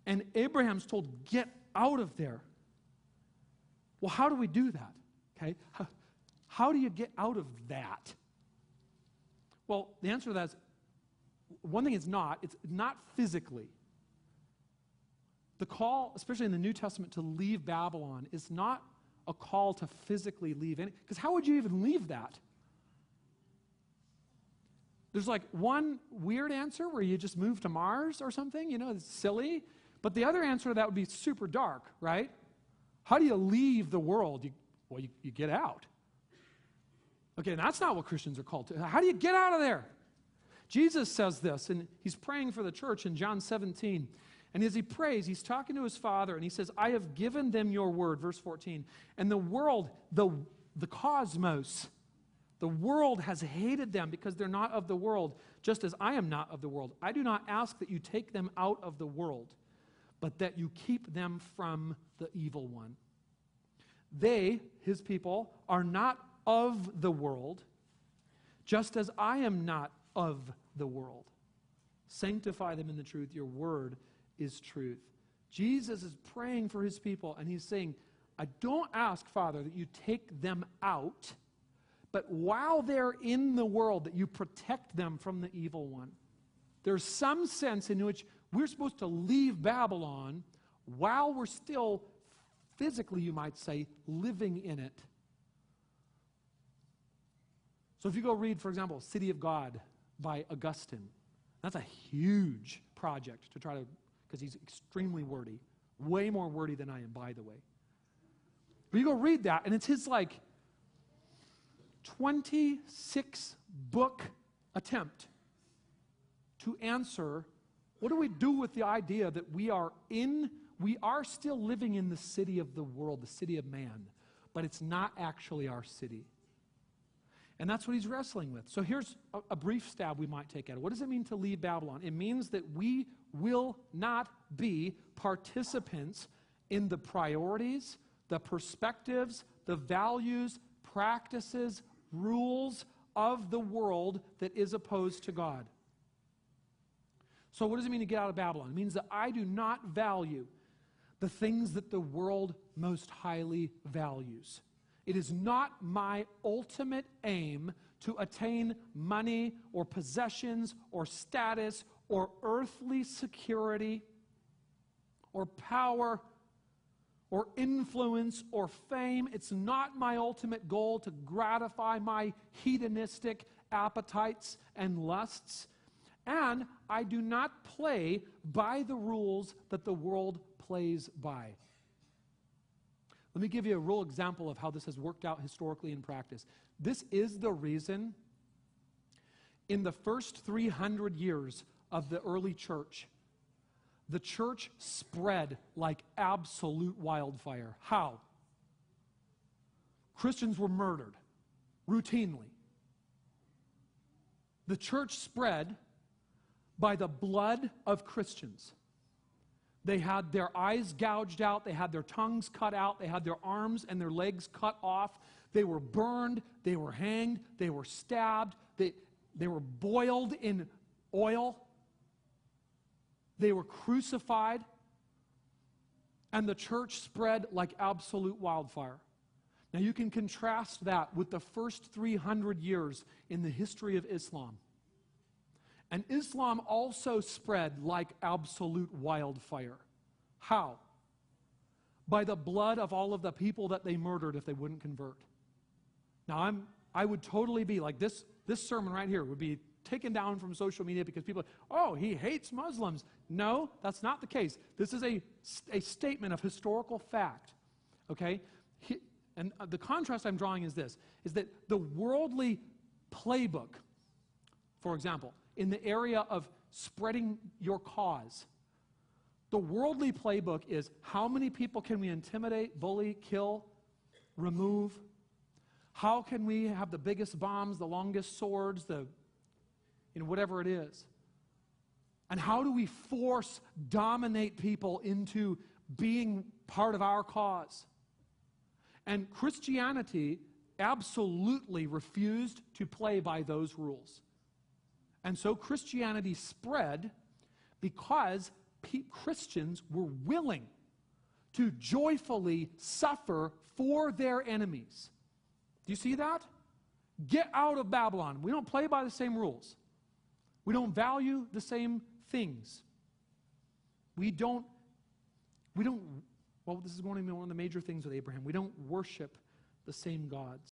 And Abraham's told, get out of there. Well, how do we do that? Okay? How do you get out of that? Well, the answer to that is, one thing it's not physically. The call, especially in the New Testament, to leave Babylon is not a call to physically leave any, because how would you even leave that? There's like one weird answer where you just move to Mars or something, it's silly. But the other answer to that would be super dark, right? How do you leave the world? You get out. Okay, and that's not what Christians are called to. How do you get out of there? Jesus says this, and he's praying for the church in John 17. And as he prays, he's talking to his Father, and he says, I have given them your word, verse 14. And the world, the cosmos, the world has hated them because they're not of the world, just as I am not of the world. I do not ask that you take them out of the world, but that you keep them from the evil one. They, his people, are not of the world, just as I am not of the world. Sanctify them in the truth. Your word is truth. Jesus is praying for his people, and he's saying, I don't ask, Father, that you take them out, but while they're in the world, that you protect them from the evil one. There's some sense in which we're supposed to leave Babylon while we're still physically, you might say, living in it. So if you go read, for example, City of God by Augustine, that's a huge project to try to, because he's extremely wordy, way more wordy than I am, by the way. But you go read that, and it's his 26-book attempt to answer, what do we do with the idea that we are still living in the city of the world, the city of man, but it's not actually our city. And that's what he's wrestling with. So here's a brief stab we might take at it. What does it mean to leave Babylon? It means that we will not be participants in the priorities, the perspectives, the values, practices, rules of the world that is opposed to God. So what does it mean to get out of Babylon? It means that I do not value the things that the world most highly values. It is not my ultimate aim to attain money or possessions or status or earthly security or power or influence or fame. It's not my ultimate goal to gratify my hedonistic appetites and lusts. And I do not play by the rules that the world plays by. Let me give you a real example of how this has worked out historically in practice. This is the reason in the first 300 years of the early church, the church spread like absolute wildfire. How? Christians were murdered routinely. The church spread by the blood of Christians. They had their eyes gouged out, they had their tongues cut out, they had their arms and their legs cut off, they were burned, they were hanged, they were stabbed, they were boiled in oil, they were crucified, and the church spread like absolute wildfire. Now you can contrast that with the first 300 years in the history of Islam. And Islam also spread like absolute wildfire. How? By the blood of all of the people that they murdered if they wouldn't convert. Now, I would totally be like, this sermon right here would be taken down from social media because people are, oh, he hates Muslims. No, that's not the case. This is a statement of historical fact. Okay? And the contrast I'm drawing is this, is that the worldly playbook, for example, in the area of spreading your cause, the worldly playbook is how many people can we intimidate, bully, kill, remove? How can we have the biggest bombs, the longest swords, whatever it is? And how do we dominate people into being part of our cause? And Christianity absolutely refused to play by those rules. And so Christianity spread because Christians were willing to joyfully suffer for their enemies. Do you see that? Get out of Babylon. We don't play by the same rules. We don't value the same things. We don't, well, this is going to be one of the major things with Abraham. We don't worship the same gods.